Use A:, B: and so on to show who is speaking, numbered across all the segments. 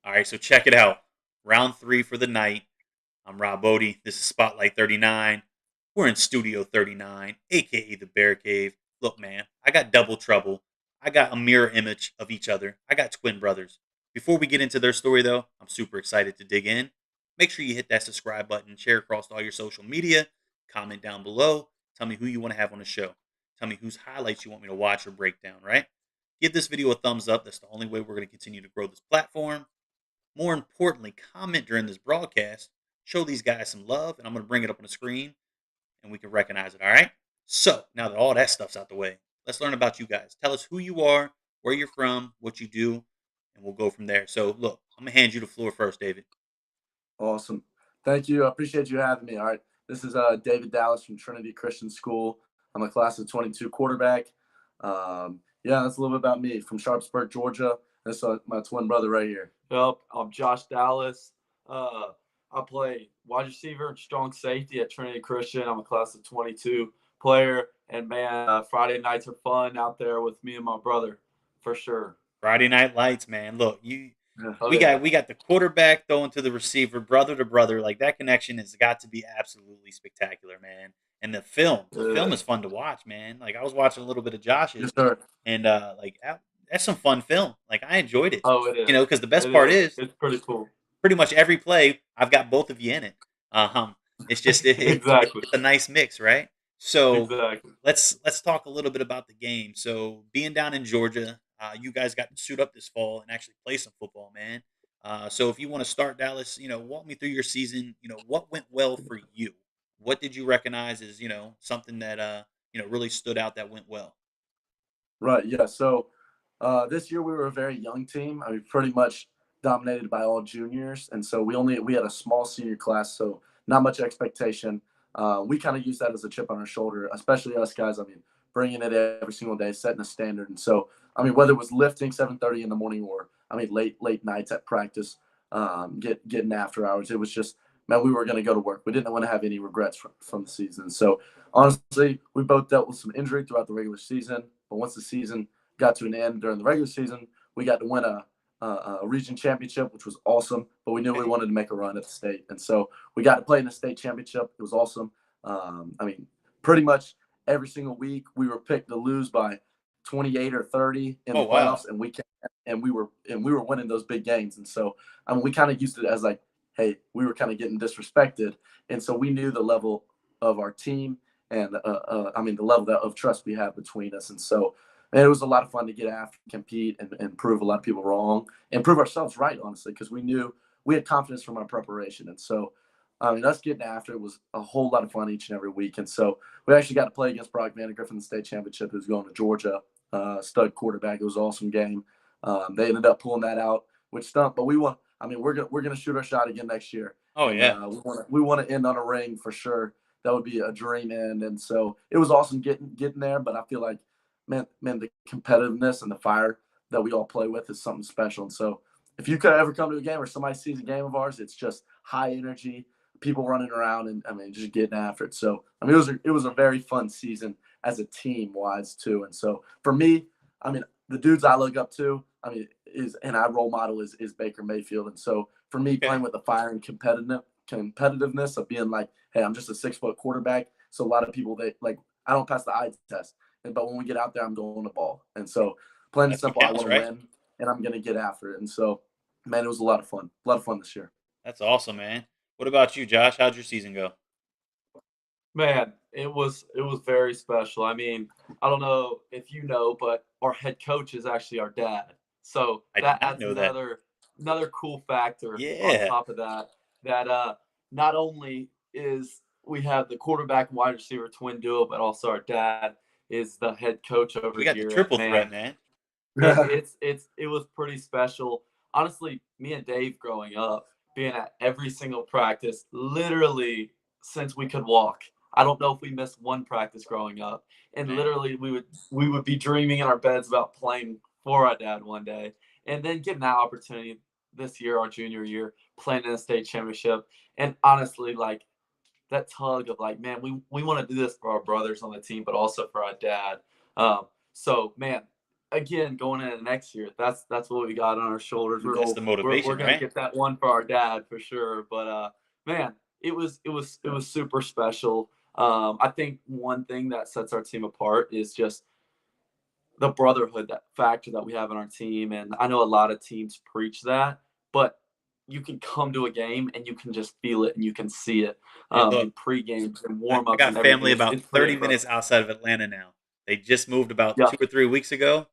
A: All right, so check it out. Round three for the night. I'm Rob Bodie. This is Spotlight 39. We're in Studio 39, aka the Bear Cave. Look, man, I got double trouble. I got a mirror image of each other. I got twin brothers. Before we get into their story, though, I'm super excited to dig in. Make sure you hit that subscribe button, share across all your social media, comment down below. Tell me who you want to have on the show. Tell me whose highlights you want me to watch or break down, right? Give this video a thumbs up. That's the only way we're going to continue to grow this platform. More importantly, comment during this broadcast. Show these guys some love, and I'm going to bring it up on the screen and we can recognize it. All right. So now that all that stuff's out the way, let's learn about you guys. Tell us who you are, where you're from, what you do, and we'll go from there. So look, I'm gonna hand you the floor first, David.
B: Awesome. Thank you. I appreciate you having me. All right. This is David Dallas from Trinity Christian School. I'm a class of 22 quarterback. Yeah, that's a little bit about me from Sharpsburg, Georgia. That's my twin brother right here.
C: Yep, I'm Josh Dallas. Uh, I play wide receiver and strong safety at Trinity Christian. I'm a class of 22 player, and man, Friday nights are fun out there with me and my brother, for sure.
A: Friday Night Lights, man. Look, you
C: Oh
A: we
C: yeah,
A: got we got the quarterback throwing to the receiver, brother to brother. Like that connection has got to be absolutely spectacular, man. And the film is fun to watch, man. Like I was watching a little bit of
B: Yes,
A: Josh's,
B: sir.
A: and that's some fun film. Like I enjoyed it,
C: oh it is,
A: because the best
C: it
A: part
C: is.
A: is
C: It's pretty cool.
A: pretty much every play I've got both of you in it. It's just
C: Exactly,
A: it's a nice mix, right? So
C: exactly.
A: let's talk a little bit about the game. So being down in Georgia, you guys got to suit up this fall and actually play some football, man. So if you want to start, Dallas, walk me through your season. What went well for you? What did you recognize as something that really stood out that went well?
B: Right. Yeah. So this year we were a very young team. I mean, pretty much dominated by all juniors, and so we had a small senior class, so not much expectation. We kind of used that as a chip on our shoulder, especially us guys. I mean, bringing it every single day, setting a standard, and so I mean, whether it was lifting 7:30 in the morning or I mean late nights at practice, getting after hours, it was just man, we were going to go to work. We didn't want to have any regrets from the season. So honestly, we both dealt with some injury throughout the regular season, but once the season got to an end during the regular season, we got to win a region championship, which was awesome. But we knew we wanted to make a run at the state, and so we got to play in the state championship. It was awesome. I mean, pretty much every single week we were picked to lose by 28 or 30 in
A: Oh
B: the
A: wow,
B: playoffs, and we were winning those big games. And so I mean, we kind of used it as like, hey, we were kind of getting disrespected, and so we knew the level of our team and I mean the level of trust we have between us, and so and it was a lot of fun to get after, compete, and prove a lot of people wrong and prove ourselves right, honestly, because we knew we had confidence from our preparation. And so, I mean, us getting after it was a whole lot of fun each and every week. And so we actually got to play against Brock Vandegrift in the state championship, who's going to Georgia, stud quarterback. It was an awesome game. They ended up pulling that out, which stunk, but we won. I mean, we're gonna shoot our shot again next year,
A: oh
B: and
A: yeah,
B: we want to end on a ring for sure. That would be a dream end, and so it was awesome getting there. But I feel like man, the competitiveness and the fire that we all play with is something special. And so, if you could ever come to a game or somebody sees a game of ours, it's just high energy, people running around, and I mean, just getting after it. So, I mean, it was a very fun season as a team wise too. And so, for me, I mean, the dudes I look up to, I mean, and I role model is Baker Mayfield. And so, for me,
A: okay,
B: playing with the fire and competitiveness of being like, hey, I'm just a 6 foot quarterback. So a lot of people that like I don't pass the eye test. But when we get out there, I'm going to ball. And so, plain and
A: that's what
B: simple, I
A: counts,
B: want to
A: right?
B: win, and I'm going to get after it. And so, man, it was a lot of fun. A lot of fun this year.
A: That's awesome, man. What about you, Josh? How'd your season go?
C: Man, it was very special. I mean, I don't know if you know, but our head coach is actually our dad. So
A: I did
C: that
A: not
C: adds
A: know that.
C: another cool factor on
A: Yeah,
C: top of that. That not only is we have the quarterback and wide receiver twin duo, but also our dad is the head coach over
A: we got the
C: here. And
A: triple threat,
C: man,
A: man.
C: it was pretty special. Honestly, me and Dave growing up, being at every single practice, literally since we could walk. I don't know if we missed one practice growing up. And
A: Man,
C: literally we would be dreaming in our beds about playing for our dad one day. And then getting that opportunity this year, our junior year, playing in a state championship. And honestly, like that tug of like, man, we want to do this for our brothers on the team, but also for our dad. So man, again, going into next year, that's what we got on our shoulders.
A: That's the motivation,
C: We're gonna
A: right?
C: get that one for our dad for sure. But man, it was super special. I think one thing that sets our team apart is just the brotherhood, that factor that we have in our team. And I know a lot of teams preach that, but you can come to a game and you can just feel it and you can see it
A: Hey, look,
C: in pre-games and
A: I
C: warm-ups
A: got
C: and everything.
A: family about
C: It's pretty
A: 30
C: incredible.
A: minutes outside of Atlanta now. They just moved about
C: Yeah,
A: 2 or 3 weeks ago.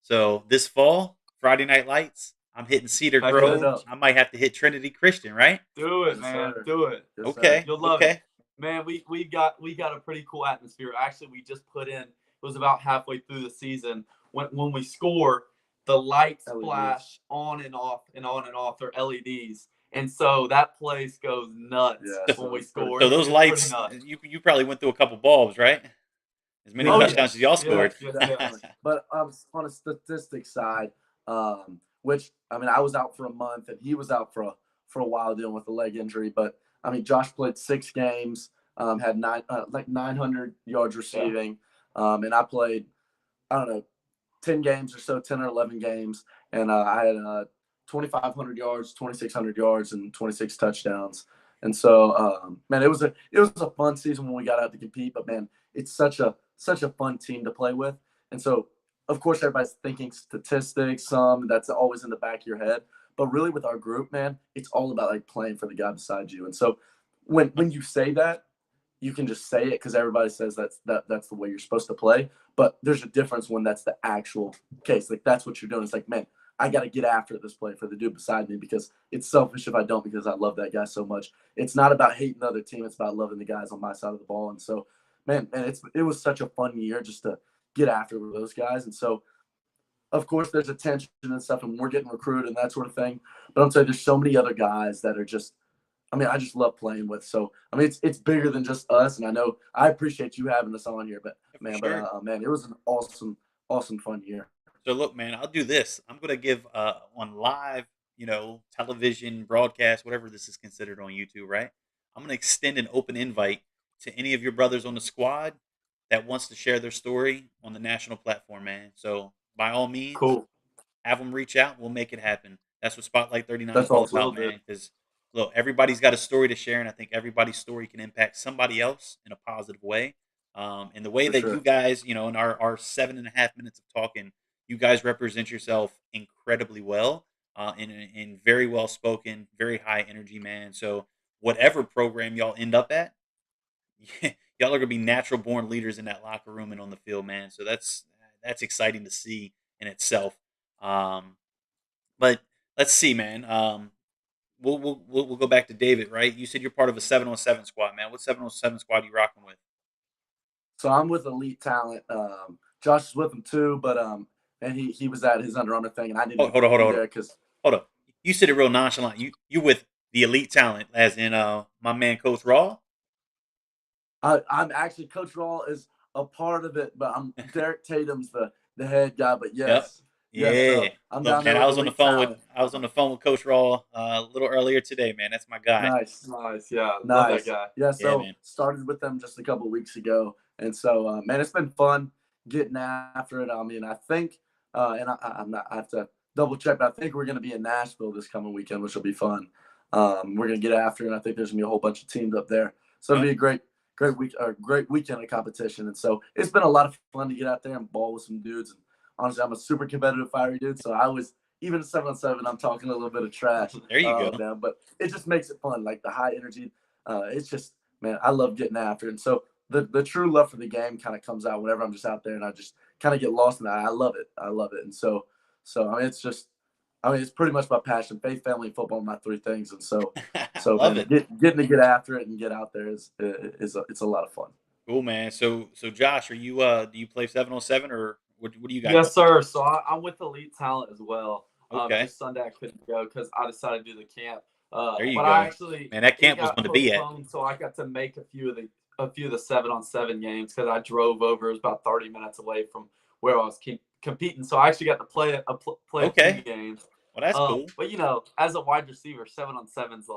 A: So this fall, Friday Night Lights, I'm hitting Cedar
C: heck
B: Set
C: yeah.
B: it
A: Grove.
B: up.
A: I might have to hit Trinity Christian, right?
C: Do it,
B: Yes,
C: man.
B: sir.
C: Do it.
B: Yes, sir.
A: Okay,
C: You'll love it.
A: okay.
C: Man, we got a pretty cool atmosphere. Actually, we just put in. It was about halfway through the season when we score, the lights
B: LEDs.
C: flash on and off and on and off. They're LEDs, and so that place goes nuts
B: Yeah,
C: when we
B: it's pretty
C: score.
A: So
B: cool.
A: those
C: It's pretty
A: lights,
C: nuts.
A: you probably went through a couple bulbs, right? As many
C: Oh yeah,
A: touchdowns as y'all
C: yes,
A: scored.
C: yes,
B: Definitely.
C: yes.
B: But on a statistics side, which I mean, I was out for a month and he was out for a while dealing with a leg injury. But I mean, Josh played 6 games, had 900 yards
C: Yeah.
B: receiving, and I played, I don't know, 10 games or so, 10 or 11 games, and I had 2,500 yards, 2,600 yards, and 26 touchdowns. And so, man, it was a fun season when we got out to compete. But man, it's such a fun team to play with. And so, of course, everybody's thinking statistics. That's always in the back of your head. But really, with our group, man, it's all about like playing for the guy beside you. And so, when you say that, you can just say it because everybody says that's the way you're supposed to play. But there's a difference when that's the actual case. Like that's what you're doing. It's like, man, I got to get after this play for the dude beside me because it's selfish if I don't because I love that guy so much. It's not about hating the other team. It's about loving the guys on my side of the ball. And so, man, it was such a fun year just to get after with those guys. And so, of course, there's attention and stuff, and we're getting recruited and that sort of thing. But I'm saying there's so many other guys that are just I mean, I just love playing with. So, I mean, it's bigger than just us. And I know I appreciate you having us on here, but
A: Sure.
B: man, it was an awesome, fun year.
A: So look, man, I'll do this. I'm gonna give on live, television broadcast, whatever this is considered on YouTube, right? I'm gonna extend an open invite to any of your brothers on the squad that wants to share their story on the national platform, man. So by all means,
C: Cool.
A: have them reach out. We'll make it happen. That's what Spotlight 39 is
B: That's
A: all
B: awesome.
C: Will
A: about,
C: do.
A: man. Because look, everybody's got a story to share, and I think everybody's story can impact somebody else in a positive way. And the way
B: For
A: that you
B: sure.
A: guys, in our 7.5 minutes of talking, you guys represent yourself incredibly well, and very well spoken, very high energy, man. So whatever program y'all end up at, y'all are gonna be natural born leaders in that locker room and on the field, man. So that's exciting to see in itself. Um, but let's see, man. We'll go back to David, right? You said you're part of a 7-on-7 squad, man. What 7-on-7 squad are you rocking with?
B: So I'm with Elite Talent. Josh is with him too, but and he was at his Under Armour thing, and I
A: Oh,
B: didn't
A: hold on, hold
B: be
A: on,
B: there because
A: hold up. You said it real nonchalant. You with the elite talent, as in my man Coach Raw.
B: I'm actually Coach Raw is a part of it, but I'm Derek Tatum's the head guy. But
A: Yep.
B: yes.
A: Yeah.
B: So I'm
A: Look,
B: down
A: man,
B: there
A: I
B: with
A: was on the
B: Elite
A: phone with
B: Talent.
A: I was on the phone with Coach Raw a little earlier today, man. That's my guy.
B: Nice.
C: Nice. Yeah. Love that
B: Nice.
C: guy.
B: Yeah,
A: Yeah,
B: so
A: man.
B: started with them just a couple of weeks ago. And so, man, it's been fun getting after it. I mean, I think, and I'm not, I have to double check, but I think we're going to be in Nashville this coming weekend, which will be fun. We're going to get after it. And I think there's going to be a whole bunch of teams up there. So it'll be a great weekend of competition. And so it's been a lot of fun to get out there and ball with some dudes. And honestly, I'm a super competitive, fiery dude. So I was, even at 7-on-7, I'm talking a little bit of trash.
A: There you go.
B: Man, but it just makes it fun, like the high energy. It's just, man, I love getting after it. And so the true love for the game kind of comes out whenever I'm just out there and I just kind of get lost in that. I love it. And so I mean, it's pretty much my passion. Faith, family, and football are my three things. And so
A: Love
B: man,
A: it.
B: getting to get after it and get out there it's a lot of fun.
A: Cool, man. So Josh, are you do you play 7-on-7 or what do you got
C: Yes,
A: going?
C: sir. So I'm with Elite Talent as well.
A: Okay.
C: Just Sunday I couldn't go because I decided to do the camp.
A: There you
C: But
A: go.
C: I actually
A: Man, that
C: it
A: camp was
C: got
A: going to be at.
C: postponed, so I got to make a few of the 7-on-7 games because I drove over. It was about 30 minutes away from where I was competing, so I actually got to play a
A: Okay.
C: few games.
A: Well, that's cool.
C: But as a wide receiver, 7-on-7's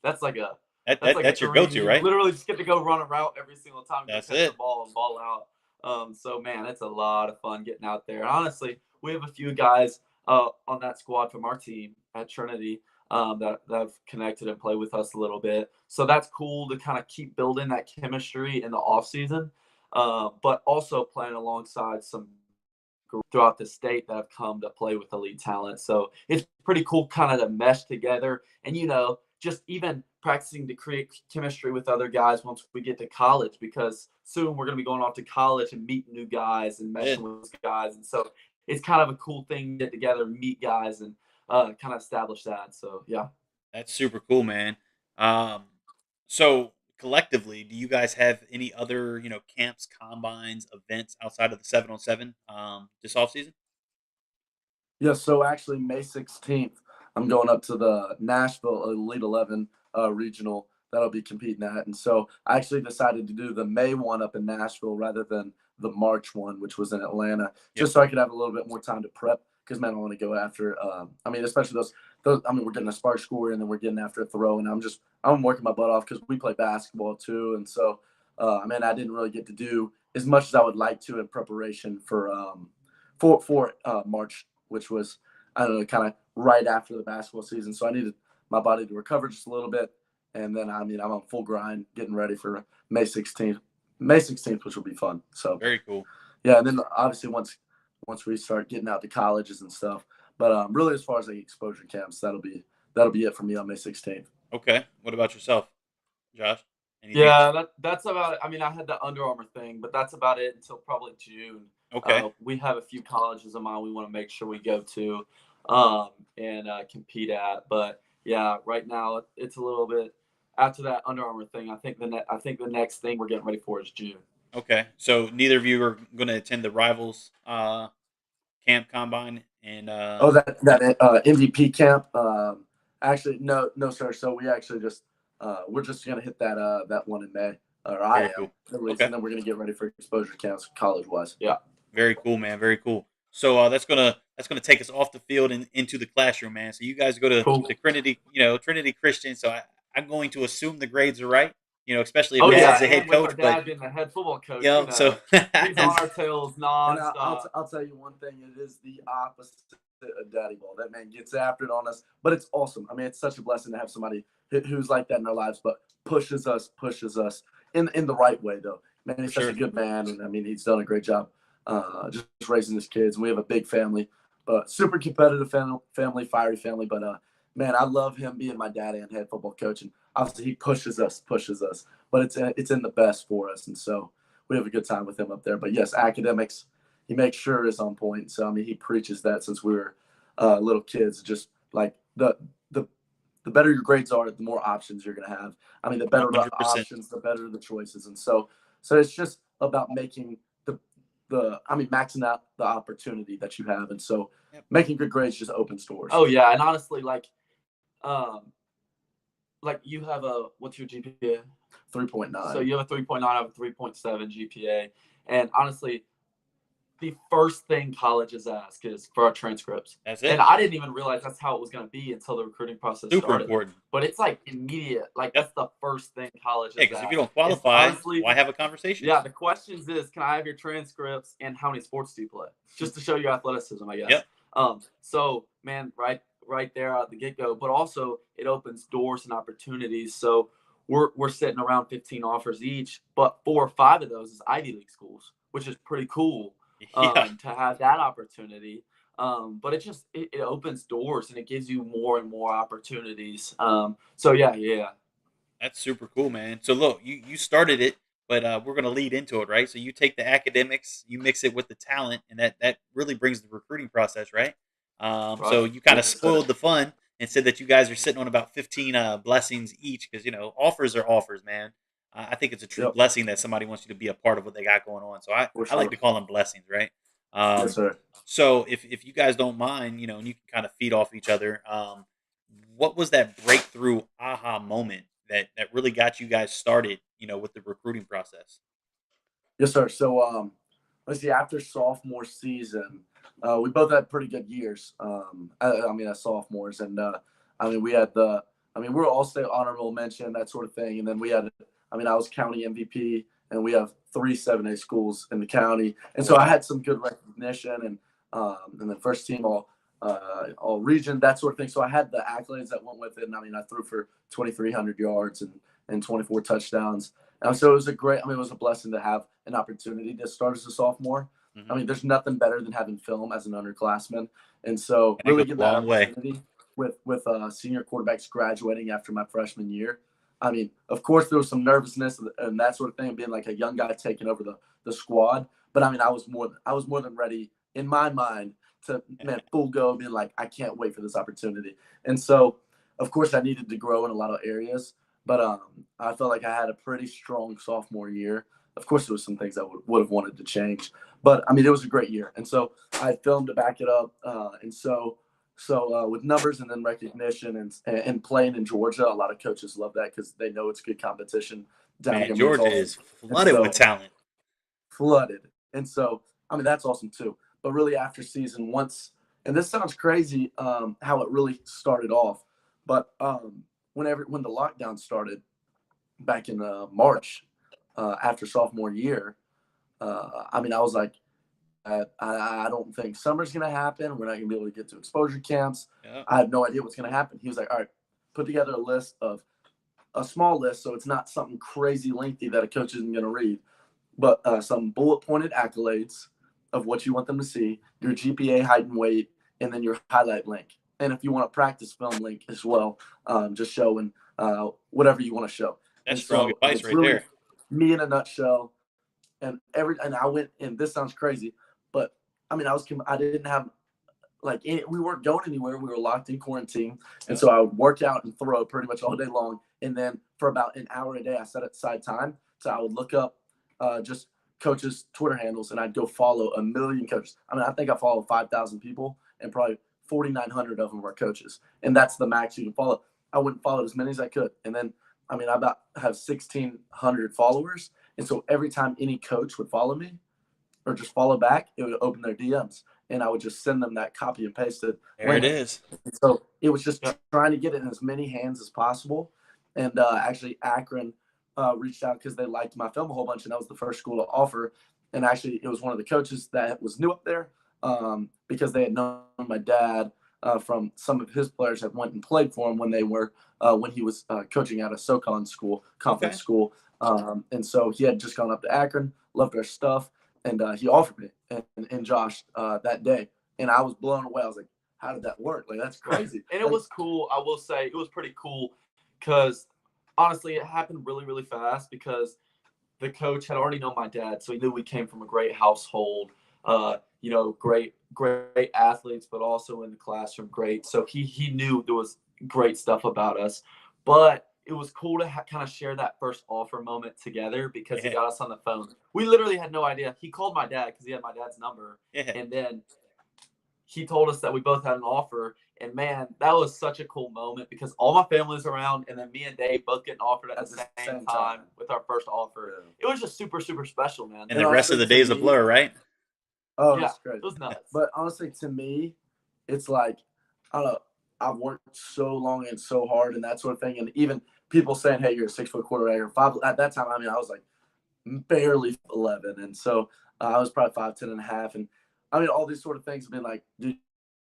C: that's like a
A: That's your
C: dream.
A: go-to,
C: You
A: right?
C: literally just get to go run a route every single time you
A: That's
C: catch
A: it.
C: the ball and ball out. So man, it's a lot of fun getting out there. Honestly, we have a few guys on that squad from our team at Trinity that have connected and played with us a little bit. So that's cool to kind of keep building that chemistry in the off season, but also playing alongside some throughout the state that have come to play with elite talent. So it's pretty cool kind of to mesh together and, just even practicing to create chemistry with other guys once we get to college, because soon we're going to be going off to college and meeting new guys and meshing with guys. And so it's kind of a cool thing to get together, meet guys, and kind of establish that. So, yeah.
A: That's super cool, man. Um, so collectively, do you guys have any other, camps, combines, events outside of the 7-on-7 this off season?
B: Yeah, so actually May 16th, I'm going up to the Nashville Elite 11 regional that I'll be competing at. And so I actually decided to do the May one up in Nashville rather than the March one, which was in Atlanta, just so I could have a little bit more time to prep. Because, man, I want to go after, especially those, we're getting a spark score and then we're getting after a throw. And I'm working my butt off because we play basketball too. And so, I didn't really get to do as much as I would like to in preparation for March, which was, I don't know, kind of right after the basketball season. So I needed my body to recover just a little bit. And then, I'm on full grind getting ready for May 16th, which will be fun. So
A: very cool.
B: Yeah. And then obviously once we start getting out to colleges and stuff, but really as far as the exposure camps, that'll be it for me on May 16th.
A: Okay. What about yourself, Josh? Anything?
C: Yeah, that's about it. I had the Under Armour thing, but that's about it until probably June.
A: Okay.
C: We have a few colleges of mine we want to make sure we go to and compete at. But yeah, right now it's a little bit after that Under Armour thing. I think the next thing we're getting ready for is June.
A: Okay. So neither of you are going to attend the Rivals camp combine and
B: that MVP camp. Actually, no, sir. So we actually just we're just gonna hit that one in May. Or I am,
A: cool.
B: at least,
A: Okay.
B: and then we're gonna get ready for exposure camps college wise.
C: Yeah.
A: Very cool, man. Very cool. So that's gonna take us off the field and into the classroom, man. So you guys go to the Trinity, Trinity Christian. So I'm going to assume the grades are right, especially if Dad's a head coach.
C: With our dad being the head football coach,
A: so
C: he's on our tails nonstop.
B: I'll tell you one thing: it is the opposite of daddy ball. That man gets after it on us, but it's awesome. It's such a blessing to have somebody who's like that in our lives, but pushes us in the right way, though. Man, he's such a good man, and he's done a great job just raising his kids. And we have a big family, but super competitive family, fiery family. But man, I love him being my dad and head football coach, and obviously he pushes us. But it's in the best for us, and so we have a good time with him up there. But yes, academics, he makes sure is on point. So he preaches that since we were little kids. Just like the better your grades are, the more options you're gonna have. The better
A: 100%.
B: the options, the better the choices, and so it's just about making maxing out the opportunity that you have, and so making good grades just opens doors.
C: Oh yeah, and honestly, like you have what's your GPA?
B: 3.9.
C: So you have a 3.9, I have a 3.7 GPA, and honestly, the first thing colleges ask is for our transcripts.
A: That's it.
C: And I didn't even realize that's how it was going to be until the recruiting process
A: Super
C: started.
A: important.
C: But it's like immediate. Like that's the first thing colleges
A: because
C: ask.
A: if you don't qualify, why have a conversation?
C: Yeah, the questions is, can I have your transcripts and how many sports do you play? Just to show your athleticism, I guess.
A: Yep.
C: So, man, right there at the get-go. But also, it opens doors and opportunities. So we're sitting around 15 offers each, but 4 or 5 of those is Ivy League schools, which is pretty cool. To have that opportunity, but it opens doors and it gives you more and more opportunities. So yeah,
A: that's super cool, man. So look, you started it, but we're gonna lead into it, right? So you take the academics, you mix it with the talent, and that really brings the recruiting process, right? So you kind of spoiled the fun and said that you guys are sitting on about 15 blessings each, because offers are offers, man. I think it's a true blessing that somebody wants you to be a part of what they got going on. So I like to call them blessings, right?
B: Yes, sir.
A: So if you guys don't mind, and you can kind of feed off each other, what was that breakthrough aha moment that really got you guys started, with the recruiting process?
B: Yes, sir. So let's see, after sophomore season, we both had pretty good years. As sophomores, and we had we were all state honorable mention, that sort of thing, and then we had. I was county MVP, and we have 3 7A schools in the county. And so I had some good recognition, and and then first team all region, that sort of thing. So I had the accolades that went with it. And I mean, I threw for 2,300 yards and 24 touchdowns. So it was it was a blessing to have an opportunity to start as a sophomore.
A: Mhm.
B: I mean, there's nothing better than having film as an underclassman. And so
A: And it
B: really
A: goes
B: getting
A: a
B: that
A: long way.
B: opportunity with senior quarterbacks graduating after my freshman year. I mean, of course, there was some nervousness and that sort of thing, being like a young guy taking over the squad. But I mean, I was more than ready in my mind to full go, being like, I can't wait for this opportunity. And so, of course, I needed to grow in a lot of areas, but I felt like I had a pretty strong sophomore year. Of course, there was some things I would have wanted to change, but I mean, it was a great year. And so I had film to back it up. So with numbers and then recognition and playing in Georgia, a lot of coaches love that because they know it's good competition down
A: Man,
B: here.
A: Georgia is flooded with talent.
B: Flooded. And so, I mean, that's awesome too. But really after season and this sounds crazy how it really started off, but when the lockdown started back in March after sophomore year, I mean, I was like, I don't think summer's going to happen. We're not going to be able to get to exposure camps.
A: Yeah.
B: I have no idea what's going to happen. He was like, all right, put together a small list so it's not something crazy lengthy that a coach isn't going to read, but some bullet pointed accolades of what you want them to see, your GPA, height and weight, and then your highlight link. And if you want a practice film link as well, just showing whatever you want to show.
A: That's strong advice right
B: really
A: there.
B: Me in a nutshell. And I went, and this sounds crazy, but I mean, I didn't have we weren't going anywhere. We were locked in quarantine. And so I would work out and throw pretty much all day long. And then for about an hour a day, I set aside time. So I would look up just coaches' Twitter handles, and I'd go follow a million coaches. I mean, I think I follow 5,000 people, and probably 4,900 of them are coaches. And that's the max you can follow. I wouldn't follow as many as I could. And then, I mean, I about have 1,600 followers. And so every time any coach would follow me or just follow back, it would open their DMs. And I would just send them that copy and pasted.
A: There it is.
B: And so it was just trying to get it in as many hands as possible. And actually, Akron reached out because they liked my film a whole bunch, and that was the first school to offer. And actually, it was one of the coaches that was new up there because they had known my dad from some of his players that went and played for him when he was coaching at a SoCon school, conference school. And so he had just gone up to Akron, loved our stuff, and he offered me and Josh that day. And I was blown away. I was like, how did that work? Like, that's crazy.
C: And it was cool. I will say it was pretty cool because honestly, it happened really, really fast because the coach had already known my dad. So he knew we came from a great household, great athletes, but also in the classroom, great. So he knew there was great stuff about us. But it was cool to kind of share that first offer moment together because he got us on the phone. We literally had no idea. He called my dad because he had my dad's number. Yeah. And then he told us that we both had an offer. And, man, that was such a cool moment because all my family was around, and then me and Dave both getting offered at the same time with our first offer. Yeah. It was just super, super special, man.
A: And the rest of the days a blur, right?
B: Oh, yeah, great.
C: It was nuts.
B: But honestly, to me, it's like, I don't know, I've worked so long and so hard and that sort of thing. And even people saying, hey, you're a 6-foot quarterback or 5. At that time, I mean, I was like barely 11. And so I was probably 5'10 and a half. And I mean, all these sort of things have been like, dude,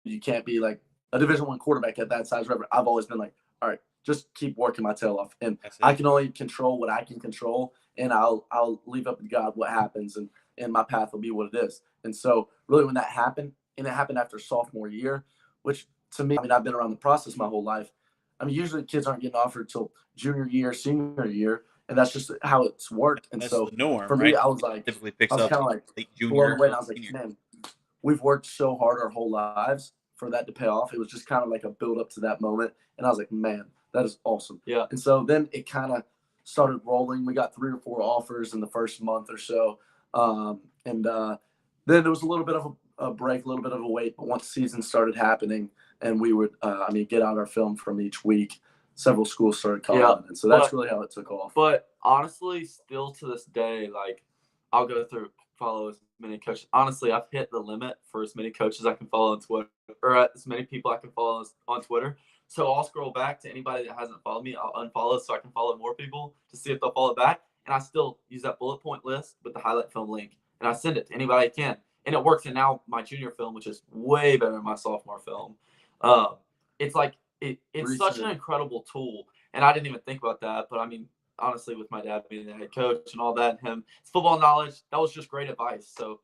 B: you can't be like a Division I quarterback at that size. Whatever. I've always been like, all right, just keep working my tail off. And I can only control what I can control. And I'll leave up to God what happens. And my path will be what it is. And so really when that happened, and it happened after sophomore year, which to me, I mean, I've been around the process my whole life. I mean, usually kids aren't getting offered till junior year, senior year, and that's just how it's worked. And
A: that's
B: so
A: the norm,
B: for me, I was like,
A: typically picks
B: I was
A: up
B: kind of like
A: late junior,
B: blown away. And I was like,
A: senior.
B: man, we've worked so hard our whole lives for that to pay off. It was just kind of like a build up to that moment. And I was like, man, that is awesome.
C: Yeah.
B: And so then it kind of started rolling. We got 3 or 4 offers in the first month or so. Then there was a little bit of a break, a little bit of a wait. But once the season started happening and we would, get out our film from each week, several schools started calling. Yeah, and so that's really how it took off.
C: But honestly, still to this day, like I'll go through, follow as many coaches. Honestly, I've hit the limit for as many coaches I can follow on Twitter, or as many people I can follow on Twitter. So I'll scroll back to anybody that hasn't followed me. I'll unfollow so I can follow more people to see if they'll follow back. And I still use that bullet point list with the highlight film link. And I send it to anybody I can. and it works. And now my junior film, which is way better than my sophomore film, uh, it's like it's such an incredible tool. And I didn't even think about that, but I mean, honestly, with my dad being the head coach and all that, and him, his football knowledge, that was just great advice. So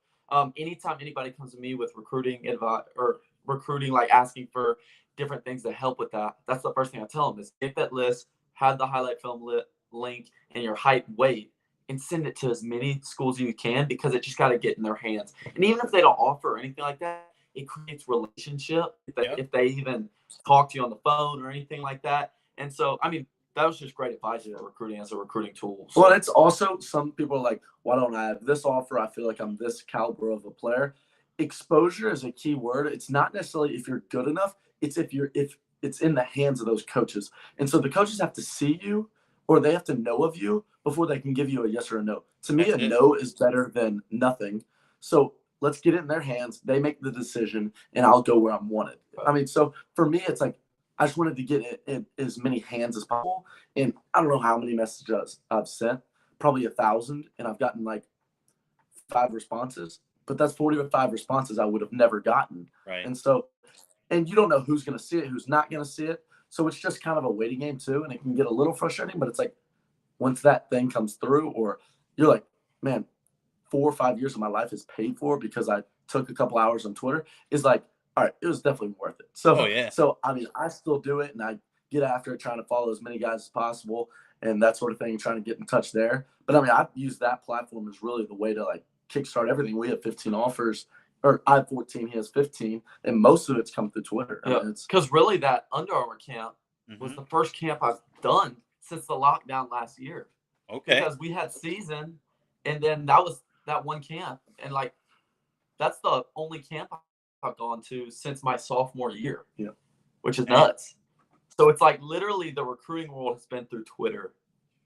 C: anytime anybody comes to me with recruiting advice or recruiting, like asking for different things to help with that, that's the first thing I tell them is get that list, have the highlight film link and your height, weight, and send it to as many schools as you can, because it just got to get in their hands. And even if they don't offer or anything like that, it creates relationship if they even talk to you on the phone or anything like that. And so, I mean, that was just great advice for recruiting as a recruiting tool. So.
B: Well, it's also, some people are like, why don't I have this offer? I feel like I'm this caliber of a player. Exposure is a key word. It's not necessarily if you're good enough. It's if it's in the hands of those coaches. And so the coaches have to see you, or they have to know of you before they can give you a yes or a no. To me, a no is better than nothing. So let's get it in their hands. They make the decision, and I'll go where I'm wanted. I mean, so for me, it's like, I just wanted to get it in as many hands as possible. And I don't know how many messages I've sent, probably 1,000, and I've gotten like 5 responses. But that's 45 responses I would have never gotten.
A: Right.
B: And so, and you don't know who's going to see it, who's not going to see it. So it's just kind of a waiting game too, and it can get a little frustrating. But it's like, once that thing comes through, or you're like, man, 4 or 5 years of my life is paid for because I took a couple hours on Twitter, is like, all right, it was definitely worth it. So, So I mean, I still do it, and I get after it, trying to follow as many guys as possible and that sort of thing, trying to get in touch there. But I mean, I've used that platform as really the way to like kickstart everything. We have 15 offers, or I have 14, he has 15, and most of it's come through Twitter.
C: Yeah, because really that Under Armour camp was the first camp I've done since the lockdown last year.
A: Okay.
C: Because we had season, and then that was that one camp, and like that's the only camp I've gone to since my sophomore year.
B: Yeah,
C: which is nuts. So it's like literally the recruiting world has been through Twitter.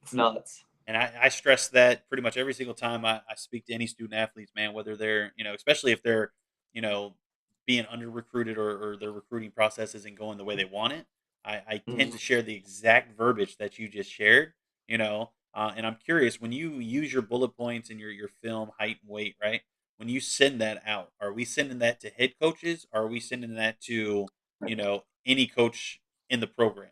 C: It's nuts.
A: And I stress that pretty much every single time I speak to any student athletes, man, whether they're, especially if they're, being under recruited, or their recruiting process isn't going the way they want it. I tend to share the exact verbiage that you just shared, and I'm curious, when you use your bullet points and your film, height and weight, right? When you send that out, are we sending that to head coaches? Or are we sending that to, any coach in the program?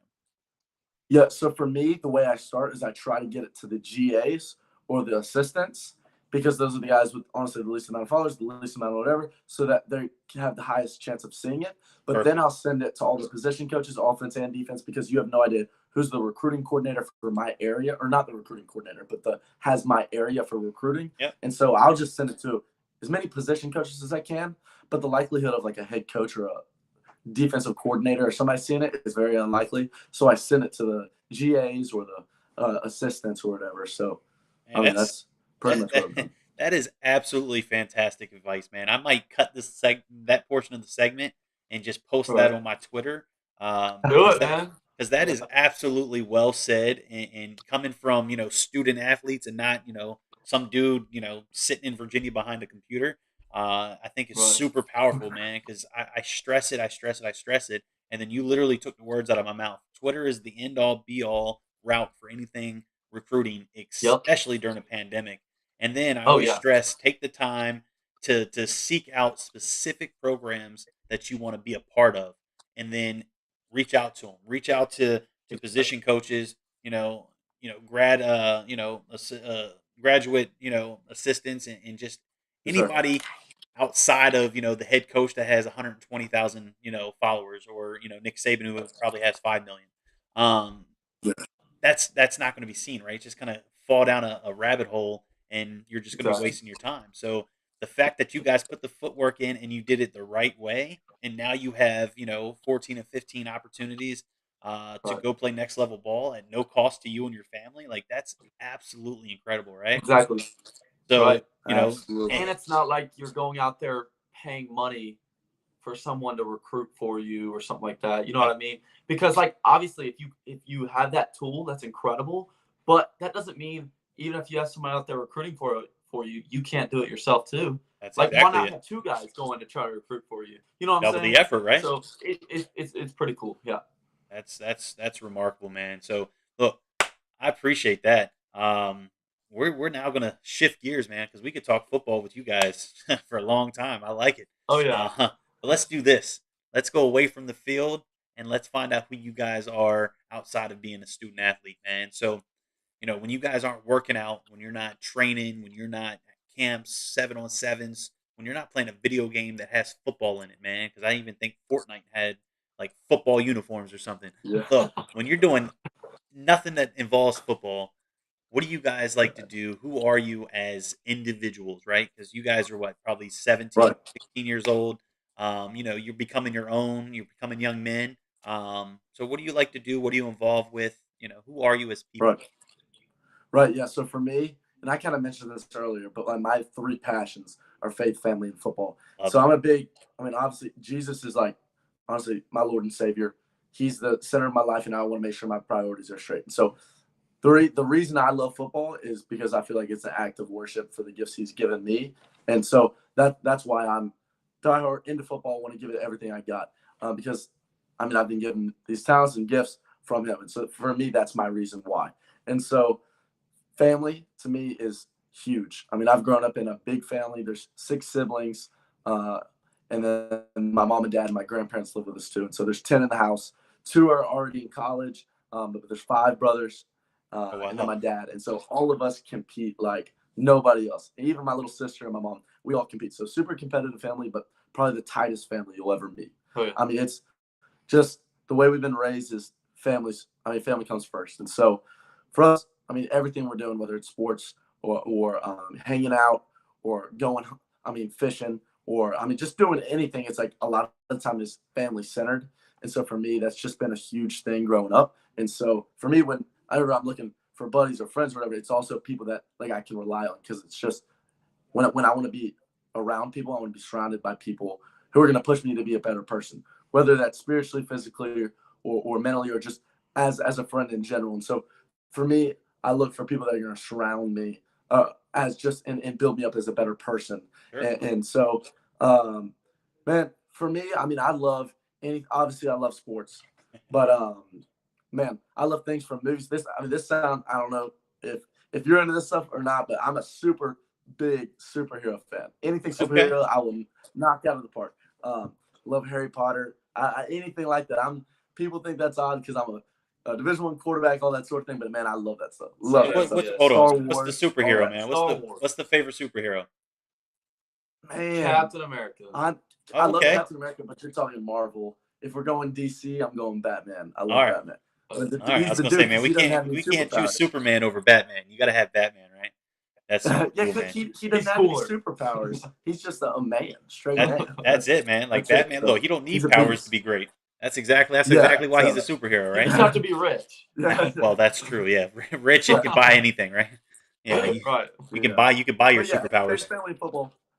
B: Yeah, so for me, the way I start is I try to get it to the GAs or the assistants, because those are the guys with, honestly, the least amount of followers, the least amount of whatever, so that they can have the highest chance of seeing it. But then I'll send it to all the position coaches, offense and defense, because you have no idea who's the recruiting coordinator for my area, or not the recruiting coordinator, but has my area for recruiting.
A: Yep.
B: And so I'll just send it to as many position coaches as I can, but the likelihood of like a head coach or a defensive coordinator or somebody seeing it is very unlikely. So I send it to the GAs or the assistants or whatever. So
A: Man,
B: I mean, that's pretty much what I'm doing.
A: That is absolutely fantastic advice, man. I might cut that portion of the segment and just post that on my Twitter.
C: Do it, man.
A: Because that is absolutely well said, and coming from student athletes, and not some dude sitting in Virginia behind a computer. I think it's super powerful, man. Because I stress it, and then you literally took the words out of my mouth. Twitter is the end all be all route for anything recruiting, especially during a pandemic. And then I always stress, take the time to seek out specific programs that you want to be a part of, and then reach out to them. Reach out to position coaches, graduate, assistants, and just anybody outside of the head coach that has 120,000 followers, or Nick Saban, who probably has 5 million. That's not going to be seen, right? It's just going to fall down a rabbit hole, and you're just going to be wasting your time. So the fact that you guys put the footwork in and you did it the right way, and now you have 14 and 15 opportunities to go play next level ball at no cost to you and your family, like that's absolutely incredible, right?
C: Exactly.
A: So
B: Absolutely.
C: And it's not like you're going out there paying money for someone to recruit for you or something like that. You know what I mean? Because like obviously if you have that tool, that's incredible. But that doesn't mean even if you have someone out there recruiting for you, you can't do it yourself too.
A: That's
C: like
A: exactly
C: why not have 2 guys going to try to recruit for you? You know what I'm
A: double
C: saying?
A: the effort, right?
C: So it's pretty cool. Yeah.
A: That's remarkable, man. So look, I appreciate that. we're now gonna shift gears, man, because we could talk football with you guys for a long time. I like it.
C: Oh yeah.
A: But let's do this. Let's go away from the field and let's find out who you guys are outside of being a student athlete, man. So, when you guys aren't working out, when you're not training, when you're not at camps, 7-on-7s, when you're not playing a video game that has football in it, man. Because I even think Fortnite had like football uniforms or something.
B: Yeah.
A: Look, when you're doing nothing that involves football, what do you guys like to do? Who are you as individuals, right? Because you guys are what, probably 17,
B: Right.
A: 16 years old. You're becoming your own, you're becoming young men. So what do you like to do? What are you involved with? Who are you as people?
B: Right. Right. Yeah. So for me, and I kind of mentioned this earlier, but like my three passions are faith, family, and football.
A: Love
B: So
A: it.
B: I'm a big, I mean, obviously, Jesus is like, honestly, my Lord and Savior. He's the center of my life, and I want to make sure my priorities are straight. And so the reason I love football is because I feel like it's an act of worship for the gifts He's given me. And so that's why I'm diehard into football, want to give it everything I got. Because, I mean, I've been given these talents and gifts from Him. And so for me, that's my reason why. And so, family to me is huge. I mean, I've grown up in a big family. There's 6 siblings, and then my mom and dad and my grandparents live with us too. And so there's 10 in the house. 2 are already in college, but there's 5 brothers,
A: Oh
B: and then
A: wow.
B: my dad. And so all of us compete like nobody else. And even my little sister and my mom, we all compete. So super competitive family, but probably the tightest family you'll ever meet.
C: Oh yeah.
B: I mean, it's just the way we've been raised is families. I mean, family comes first. And so for us, I mean, everything we're doing, whether it's sports or hanging out or going, I mean, fishing or, I mean, just doing anything, it's like a lot of the time is family centered. And so for me, that's just been a huge thing growing up. And so for me, when I'm looking for buddies or friends or whatever, it's also people that like I can rely on because it's just when I want to be around people, I want to be surrounded by people who are going to push me to be a better person, whether that's spiritually, physically, or mentally, or just as a friend in general. And so for me, I look for people that are going to surround me as just and build me up as a better person.
A: Sure.
B: And so, um, man, for me, I mean, I love obviously I love sports, but man, I love things from movies. This sound, I don't know if you're into this stuff or not, but I'm a super big superhero fan. Anything
A: Okay.
B: superhero, I will knock out of the park. Love Harry Potter. Anything like that. People think that's odd because I'm a Division One quarterback, all that sort of thing. But man, I love that stuff. Love
A: So
B: that
C: Yes,
B: stuff.
C: yes.
A: hold on.
B: Star
A: So what's the
B: Wars, all
A: superhero,
B: that
A: man?
B: stuff.
A: What's
C: Star
A: the
C: Wars.
A: what's the favorite superhero?
B: Man,
C: Captain America.
B: I
A: Oh,
B: love
A: okay.
B: Captain America, but you're talking Marvel. If we're going DC, I'm going Batman. I
A: All
B: love
A: right.
B: Batman.
C: Oh,
A: All right. I
B: He's
A: was
B: the
A: gonna say,
B: dude
A: man,
B: because
A: we
B: he doesn't
A: can't
B: have any
A: we can't choose
B: superpowers.
A: Superman over Batman. You gotta have Batman, right? That's super
B: Yeah,
A: cool,
B: but
A: man.
B: he doesn't
C: He's
B: have any
C: cooler.
B: superpowers. He's just a man, straight
A: That
B: man.
A: that's it, man. Like
B: That's it.
A: Batman,
B: So
A: look, he don't
B: he's
A: need
B: a
A: powers to
B: beast.
A: be great. That's
B: Yeah.
A: exactly why he's a
B: So
A: superhero,
C: You
A: right?
C: just have to be rich.
A: Well, that's true. Yeah, rich and
B: right.
A: can buy anything, right? Yeah, you,
C: Right.
B: Yeah.
A: you can buy your
B: But yeah,
A: superpowers.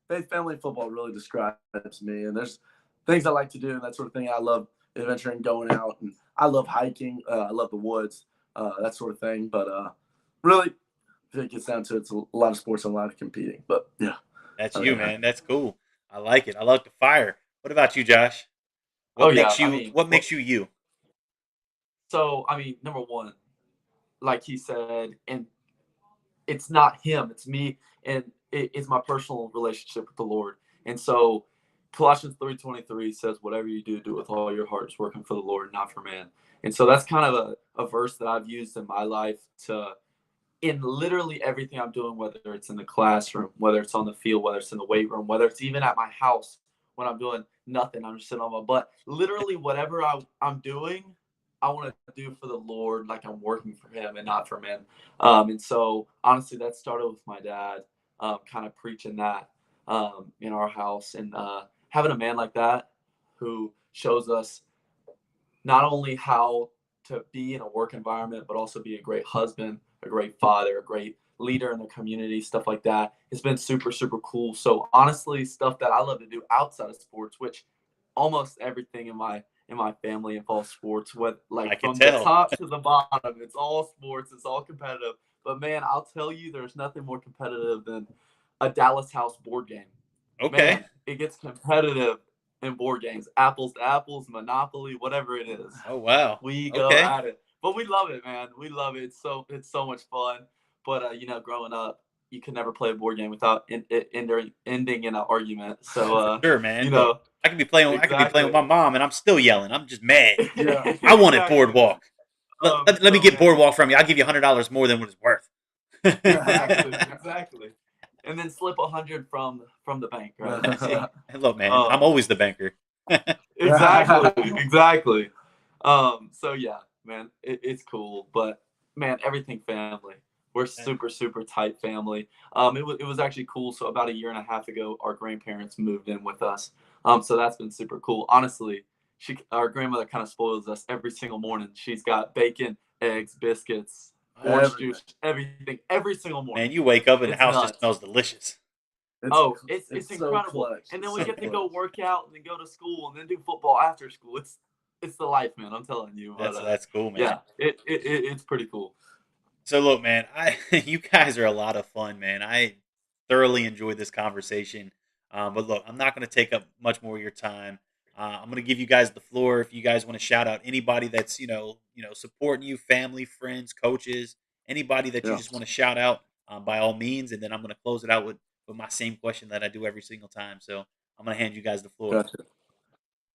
B: faith, family, football really describes me. And there's things I like to do and that sort of thing. I love adventuring, going out, and I love hiking. I love the woods, that sort of thing. But really, if it gets down to it, it's a lot of sports and a lot of competing. But yeah,
A: That's
B: I
A: you,
B: mean,
A: man. That's cool. I like it. I like the fire. What about you, Josh?
C: Oh yeah. I mean,
A: What makes you you?
C: so I mean, number one, like he said, and it's not him, it's me, and it's my personal relationship with the Lord. And so Colossians 3:23 says, whatever you do, do with all your hearts, working for the Lord, not for man. And so that's kind of a verse that I've used in my life to in literally everything I'm doing, whether it's in the classroom, whether it's on the field, whether it's in the weight room, whether it's even at my house when I'm doing nothing, I'm just sitting on my butt. Literally, whatever I'm doing, I want to do for the Lord, like I'm working for Him and not for men. And so, honestly, that started with my dad, kind of preaching that in our house, and having a man like that who shows us not only how to be in a work environment, but also be a great husband, a great father, a great leader in the community, stuff like that. It's been super, super cool. So honestly, stuff that I love to do outside of sports, which almost everything in my family involves sports, what
A: I
C: like
A: can
C: from the
A: tell.
C: top to the bottom, it's all sports, it's all competitive. But man, I'll tell you, there's nothing more competitive than a Dallas House board game.
A: Okay.
C: Man, it gets competitive in board games, apples to apples, Monopoly, whatever it is.
A: Oh wow.
C: We go
A: Okay.
C: at it, but we love it, man. We love it. It's so much fun. But you know, growing up, you could never play a board game without it ending in an argument. So
A: Sure, man.
C: you
A: Look,
C: know,
A: I could be playing. I could be playing with
C: exactly.
A: my mom, and I'm still yelling. I'm just mad.
B: Yeah.
A: I wanted
C: Exactly, man.
A: boardwalk. Let me
C: So
A: get
C: man,
A: boardwalk from you. I'll give you $100 more than what it's worth.
C: exactly. And then slip 100 from the bank, right? So,
A: Hey, look, man. I'm
C: um,
A: always the banker.
C: exactly. So yeah, man, it's cool, but man, everything family. We're super, super tight family. It was actually cool. So about a year and a half ago, our grandparents moved in with us. So that's been super cool. Honestly, our grandmother kind of spoils us every single morning. She's got bacon, eggs, biscuits, orange
B: Everything.
C: juice, everything, every single morning.
A: Man, you wake up and the
C: It's
A: house just
C: nuts.
A: smells delicious.
C: It's
B: so
C: incredible.
B: clutch.
C: And then
B: It's
C: we
B: so
C: get to go
B: clutch.
C: work out and then go to school and then do football after school. It's the life, man. I'm telling you. But
A: That's cool, man.
C: yeah, it's pretty cool.
A: So look, man, you guys are a lot of fun, man. I thoroughly enjoyed this conversation. But look, I'm not going to take up much more of your time. I'm going to give you guys the floor if you guys want to shout out anybody that's supporting you, family, friends, coaches, anybody that you
B: Yeah.
A: just want to shout out. By all means, and then I'm going to close it out with my same question that I do every single time. So I'm going to hand you guys the floor.
B: Gotcha.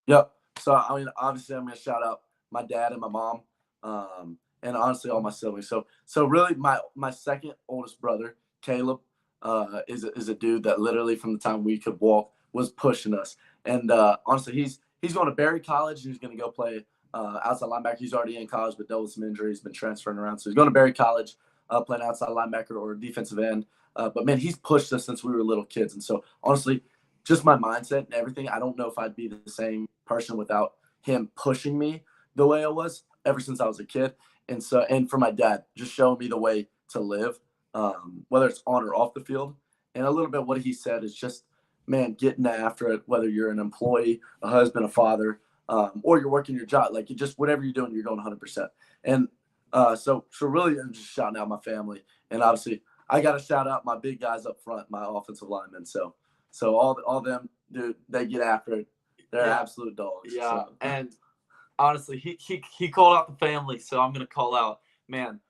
B: Yep. So I mean, obviously, I'm gonna shout out my dad and my mom, and honestly, all my siblings. So really, my second oldest brother, Caleb, is a dude that literally from the time we could walk was pushing us. And honestly, he's going to Berry College. And he's gonna go play outside linebacker. He's already in college, but dealt with some injuries, been transferring around. So he's going to Berry College, playing outside linebacker or defensive end. But man, he's pushed us since we were little kids. And so honestly, just my mindset and everything, I don't know if I'd be the same person without him pushing me the way I was ever since I was a kid. And for my dad, just showing me the way to live, whether it's on or off the field. And a little bit what he said is just, man, getting after it, whether you're an employee, a husband, a father, or you're working your job, like you just, whatever you're doing, you're going 100%. And so really, I'm just shouting out my family. And obviously, I got to shout out my big guys up front, my offensive linemen. So all them, dude, they get after it. They're
C: Yeah.
B: absolute dogs.
C: Yeah,
B: So.
C: and honestly, he called out the family, so I'm gonna call out, man.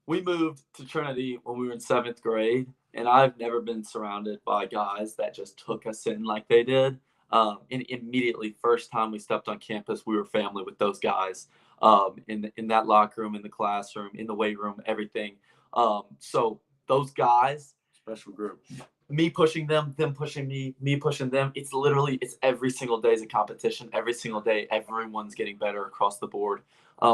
C: We moved to Trinity when we were in 7th grade, and I've never been surrounded by guys that just took us in like they did. And immediately, first time we stepped on campus, we were family with those guys. In that locker room, in the classroom, in the weight room, everything. So those guys,
B: Special group.
C: me pushing them pushing me pushing them. It's every single day is a competition. Every single day, everyone's getting better across the board.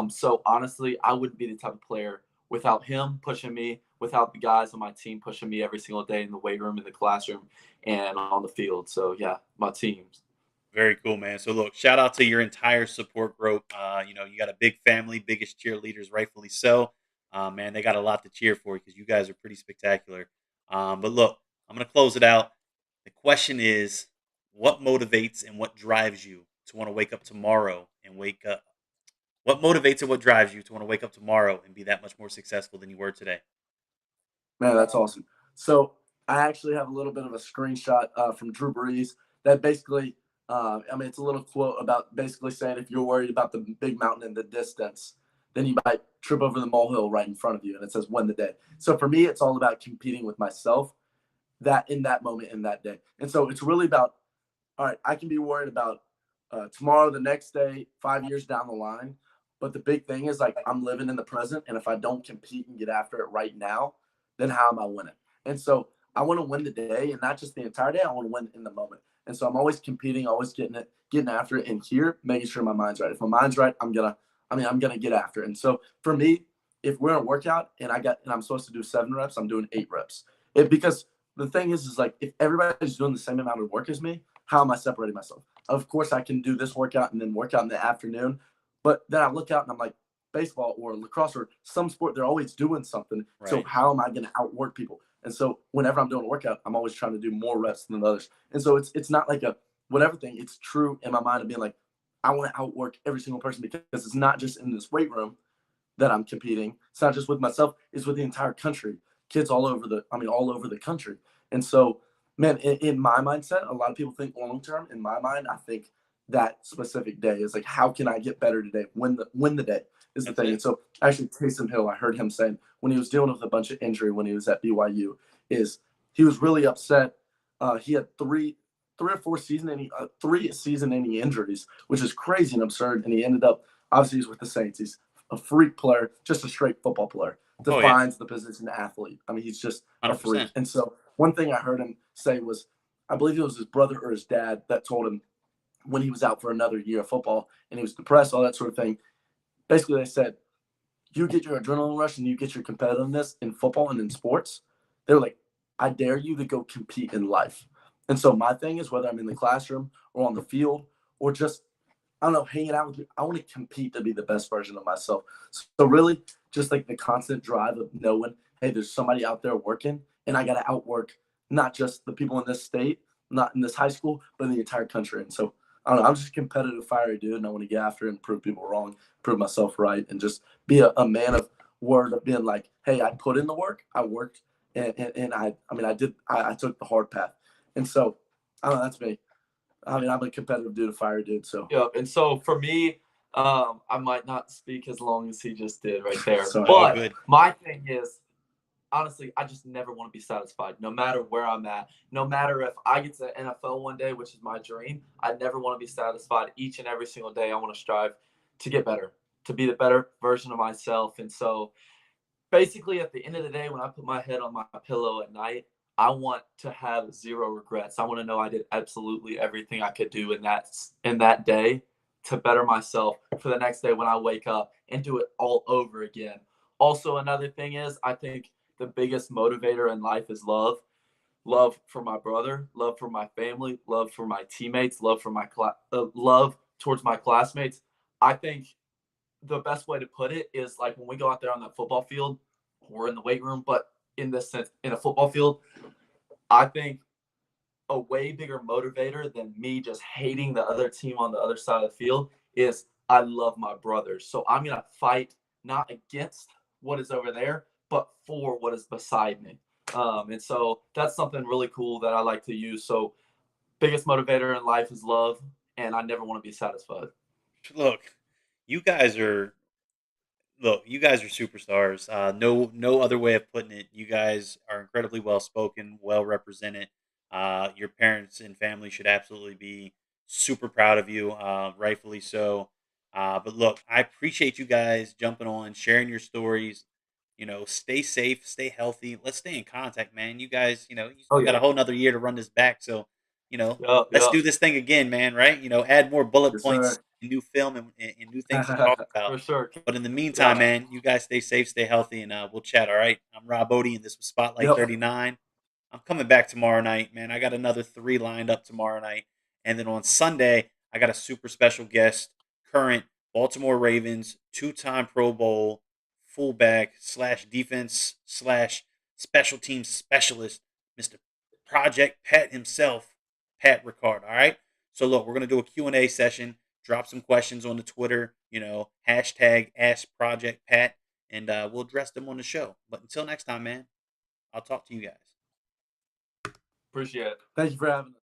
C: So honestly, I wouldn't be the type of player without him pushing me, without the guys on my team pushing me every single day in the weight room, in the classroom, and on the field. So yeah, my teams.
A: Very cool, man. So look, shout out to your entire support group. You got a big family, biggest cheerleaders, rightfully so. Man, they got a lot to cheer for because you guys are pretty spectacular. But look, I'm gonna close it out. The question is, what motivates and what drives you to want to wake up tomorrow and wake up? What motivates and what drives you to want to wake up tomorrow and be that much more successful than you were today?
B: Man, that's awesome. So I actually have a little bit of a screenshot from Drew Brees that basically, I mean, it's a little quote about basically saying if you're worried about the big mountain in the distance, then you might trip over the molehill right in front of you. And it says, win the day. So for me, it's all about competing with myself that in that moment, in that day. And so it's really about, all right, I can be worried about tomorrow, the next day, 5 years down the line. But the big thing is like I'm living in the present. And if I don't compete and get after it right now, then how am I winning? And so I want to win the day and not just the entire day. I want to win in the moment. And so I'm always competing, always getting after it. And here, making sure my mind's right. If my mind's right, I'm gonna get after it. And so for me, if we're in a workout and I'm supposed to do 7 reps, I'm doing 8 reps. Because the thing is like if everybody's doing the same amount of work as me, how am I separating myself? Of course, I can do this workout and then work out in the afternoon. But then I look out and I'm like, baseball or lacrosse or some sport, they're always doing something. So
A: Right.
B: how am I going to outwork people? And so whenever I'm doing a workout, I'm always trying to do more reps than others. And so it's not like a whatever thing. It's true in my mind of being like, I want to outwork every single person because it's not just in this weight room that I'm competing. It's not just with myself. It's with the entire country. Kids all over the country. And so, man, in my mindset, a lot of people think long term. In my mind, I think that specific day. It's like, how can I get better today? Win the day is the
A: That's
B: thing.
A: it.
B: And so actually Taysom Hill, I heard him saying when he was dealing with a bunch of injury when he was at BYU, is he was really upset. He had three or three season-ending injuries, which is crazy and absurd. And he ended up obviously he's with the Saints. He's a freak player, just a straight football player.
A: Oh yeah,
B: Defines the position athlete. I mean, he's just a freak.
A: 100%.
B: And so one thing I heard him say was, I believe it was his brother or his dad that told him when he was out for another year of football and he was depressed, all that sort of thing. Basically, they said, you get your adrenaline rush and you get your competitiveness in football and in sports. They're like, I dare you to go compete in life. And so my thing is whether I'm in the classroom or on the field or just, I don't know, hanging out with you, I want to compete to be the best version of myself. So really just like the constant drive of knowing, hey, there's somebody out there working and I got to outwork not just the people in this state, not in this high school, but in the entire country. And so I don't know, I'm just a competitive, fiery dude, and I want to get after it and prove people wrong, prove myself right, and just be a man of word of being like, hey, I put in the work, I worked, and I took the hard path. And so, I don't know, that's me. I mean, I'm a competitive dude, a fiery dude. So,
C: Yep. And so for me, I might not speak as long as he just did right there.
B: Sorry.
A: All
C: But
A: good.
C: my thing is, honestly, I just never want to be satisfied, no matter where I'm at. No matter if I get to the NFL one day, which is my dream, I never want to be satisfied. Each and every single day, I want to strive to get better, to be the better version of myself. And so basically, at the end of the day, when I put my head on my pillow at night, I want to have zero regrets. I want to know I did absolutely everything I could do in that day to better myself for the next day when I wake up and do it all over again. Also, another thing is I think the biggest motivator in life is love. Love for my brother, love for my family, love for my teammates, love for my love towards my classmates. I think the best way to put it is like when we go out there on that football field, we're in the weight room, but in this sense, in a football field, I think a way bigger motivator than me just hating the other team on the other side of the field is I love my brothers. So I'm going to fight not against what is over there, but for what is beside me. And so that's something really cool that I like to use. So biggest motivator in life is love, and I never want to be satisfied.
A: Look, you guys are you guys are superstars. No other way of putting it. You guys are incredibly well spoken, well represented. Your parents and family should absolutely be super proud of you, rightfully so. But look, I appreciate you guys jumping on, sharing your stories. Stay safe, stay healthy. Let's stay in contact, man. You guys, you
C: Oh
A: still got
C: yeah.
A: a whole nother year to run this back. So,
C: Yep.
A: let's
C: Yep.
A: do this thing again, man. Right? Add more bullet
B: yes,
A: points,
B: sir.
A: new film, and new things to talk about.
C: For sure.
A: But in the meantime,
C: Yeah.
A: man, you guys stay safe, stay healthy, and we'll chat. All right. I'm Rob Odie, and this was Spotlight
B: Yep.
A: 39. I'm coming back tomorrow night, man. I got another 3 lined up tomorrow night, and then on Sunday, I got a super special guest, current Baltimore Ravens 2-time Pro Bowl fullback slash defense slash special teams specialist, Mr. Project Pat himself, Pat Ricard. All right. So look, we're gonna do a Q&A session. Drop some questions on the Twitter. Hashtag Ask Project Pat, and we'll address them on the show. But until next time, man, I'll talk to you guys.
C: Appreciate it.
B: Thank you for having us.